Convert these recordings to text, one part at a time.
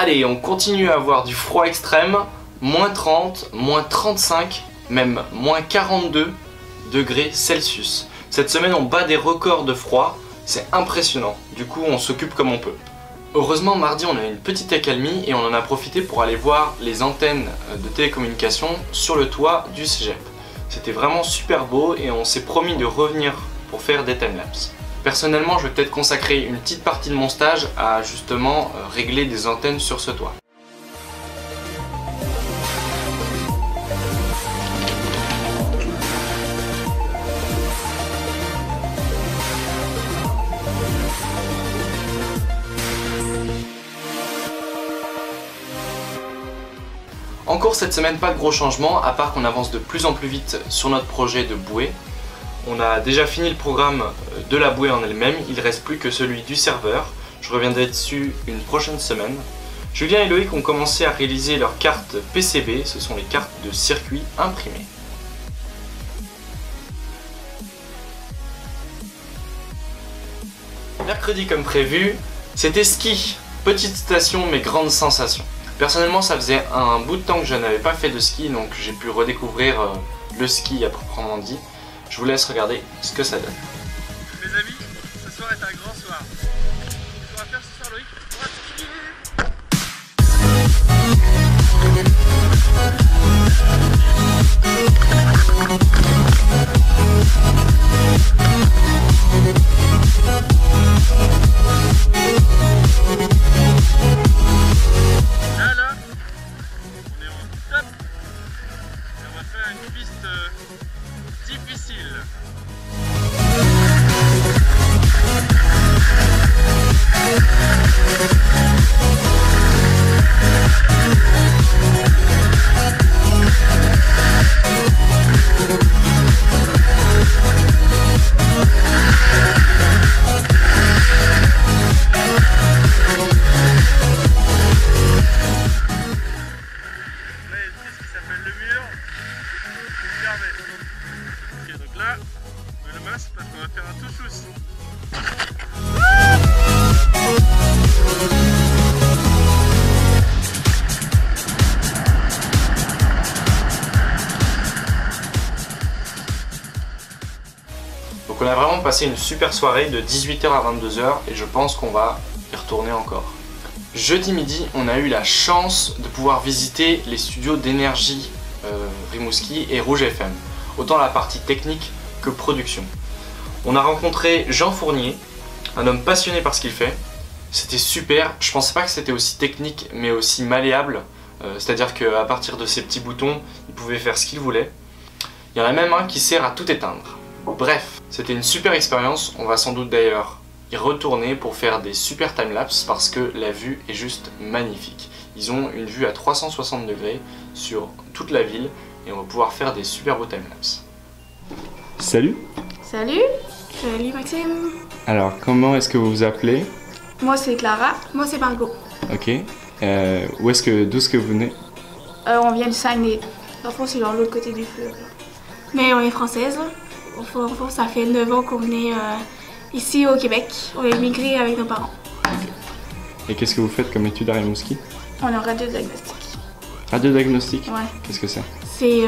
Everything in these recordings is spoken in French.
Allez, on continue à avoir du froid extrême, moins 30, moins 35, même moins 42 degrés Celsius. Cette semaine on bat des records de froid, c'est impressionnant, du coup on s'occupe comme on peut. Heureusement mardi on a eu une petite accalmie et on en a profité pour aller voir les antennes de télécommunication sur le toit du cégep. C'était vraiment super beau et on s'est promis de revenir pour faire des timelapses. Personnellement je vais peut-être consacrer une petite partie de mon stage à justement régler des antennes sur ce toit. Encore cette semaine, pas de gros changements, à part qu'on avance de plus en plus vite sur notre projet de bouée. On a déjà fini le programme de la bouée en elle-même, il ne reste plus que celui du serveur. Je reviendrai dessus une prochaine semaine. Julien et Loïc ont commencé à réaliser leurs cartes PCB, ce sont les cartes de circuit imprimées. Mercredi comme prévu, c'était ski. Petite station mais grande sensation. Personnellement ça faisait un bout de temps que je n'avais pas fait de ski, donc j'ai pu redécouvrir le ski à proprement dit. Je vous laisse regarder ce que ça donne. Mes amis, ce soir est un grand soir. Qu'est-ce qu'on va faire ce soir Loïc? On va skier. Une piste difficile. Ok, donc là, on met le masque parce qu'on va faire un touchous. Donc on a vraiment passé une super soirée de 18 h à 22 h et je pense qu'on va y retourner encore. Jeudi midi, on a eu la chance de pouvoir visiter les studios d'énergie Rimouski et Rouge FM. Autant la partie technique que production. On a rencontré Jean Fournier, un homme passionné par ce qu'il fait. C'était super, je pensais pas que c'était aussi technique mais aussi malléable, c'est-à-dire qu'à partir de ces petits boutons, il pouvait faire ce qu'il voulait. Il y en a même un qui sert à tout éteindre. Bref, c'était une super expérience, on va sans doute d'ailleurs y retourner pour faire des super timelapses parce que la vue est juste magnifique. Ils ont une vue à 360 degrés sur toute la ville et on va pouvoir faire des super beaux timelapses. Salut! Salut! Salut Maxime! Alors, comment est-ce que vous vous appelez? Moi c'est Clara. Moi c'est Margot. Ok. D'où est-ce que vous venez? On vient du Saguenay. En fond c'est dans l'autre côté du fleuve. Mais on est française. Au fond, ça fait 9 ans qu'on est ici au Québec. On est immigré avec nos parents. Okay. Et qu'est-ce que vous faites comme étude à Rimouski? On est en radiodiagnostic. Radiodiagnostic? Ouais. Qu'est-ce que c'est? C'est,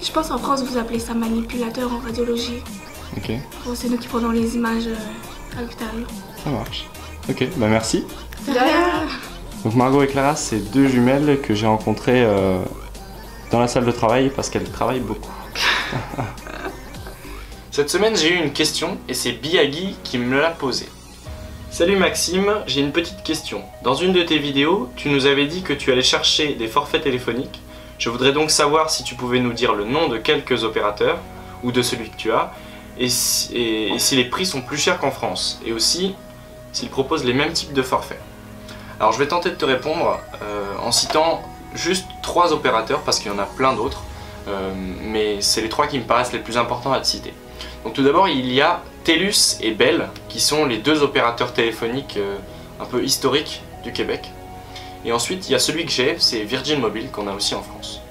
je pense en France vous appelez ça manipulateur en radiologie. Ok. Bon, c'est nous qui prenons les images à l'hôpital. Ça marche. Ok, bah merci. De rien. Donc Margot et Clara, c'est deux jumelles que j'ai rencontrées dans la salle de travail parce qu'elles travaillent beaucoup. Cette semaine j'ai eu une question et c'est Biagui qui me l'a posée. Salut Maxime, j'ai une petite question. Dans une de tes vidéos, tu nous avais dit que tu allais chercher des forfaits téléphoniques. Je voudrais donc savoir si tu pouvais nous dire le nom de quelques opérateurs ou de celui que tu as et si les prix sont plus chers qu'en France et aussi s'ils proposent les mêmes types de forfaits. Alors je vais tenter de te répondre en citant juste 3 opérateurs parce qu'il y en a plein d'autres, mais c'est les 3 qui me paraissent les plus importants à te citer. Donc tout d'abord il y a TELUS et Bell qui sont les 2 opérateurs téléphoniques un peu historiques du Québec. Et ensuite il y a celui que j'ai, c'est Virgin Mobile qu'on a aussi en France.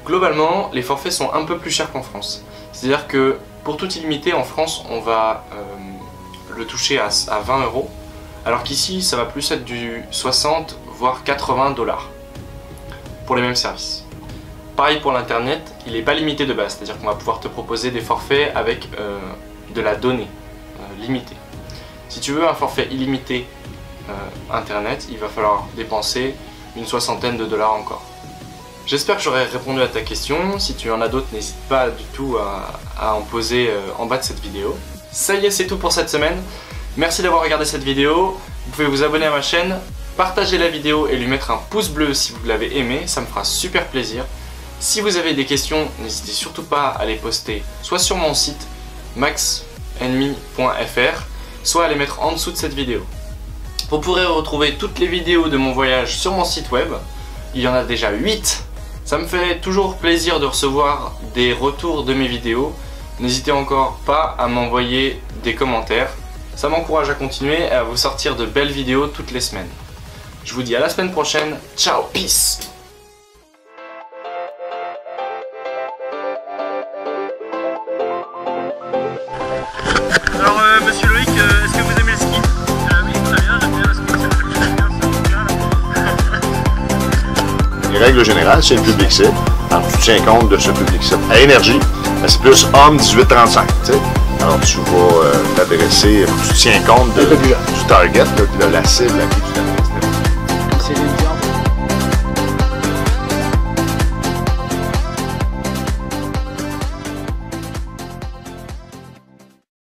Globalement les forfaits sont un peu plus chers qu'en France. C'est-à-dire que pour tout illimité en France on va le toucher à 20 €, alors qu'ici ça va plus être du 60 voire 80 $ pour les mêmes services. Pareil pour l'internet, il n'est pas limité de base, c'est-à-dire qu'on va pouvoir te proposer des forfaits avec de la donnée limitée. Si tu veux un forfait illimité internet, il va falloir dépenser une soixantaine de dollars encore. J'espère que j'aurai répondu à ta question. Si tu en as d'autres, n'hésite pas du tout à en poser en bas de cette vidéo. Ça y est, c'est tout pour cette semaine. Merci d'avoir regardé cette vidéo. Vous pouvez vous abonner à ma chaîne, partager la vidéo et lui mettre un pouce bleu si vous l'avez aimé, ça me fera super plaisir. Si vous avez des questions, n'hésitez surtout pas à les poster soit sur mon site maxenemy.fr, soit à les mettre en dessous de cette vidéo. Vous pourrez retrouver toutes les vidéos de mon voyage sur mon site web. Il y en a déjà 8. Ça me fait toujours plaisir de recevoir des retours de mes vidéos. N'hésitez encore pas à m'envoyer des commentaires. Ça m'encourage à continuer et à vous sortir de belles vidéos toutes les semaines. Je vous dis à la semaine prochaine. Ciao, peace! Alors monsieur Loïc, est-ce que vous aimez le ski? Oui, très bien, j'aime bien le ski, Les règles générales, c'est le public cible. Alors tu tiens compte de ce public cible. À énergie, ben, c'est plus homme 18-35. Alors tu vas t'adresser, tu tiens compte du target, là, de la cible à qui tu t'adresses.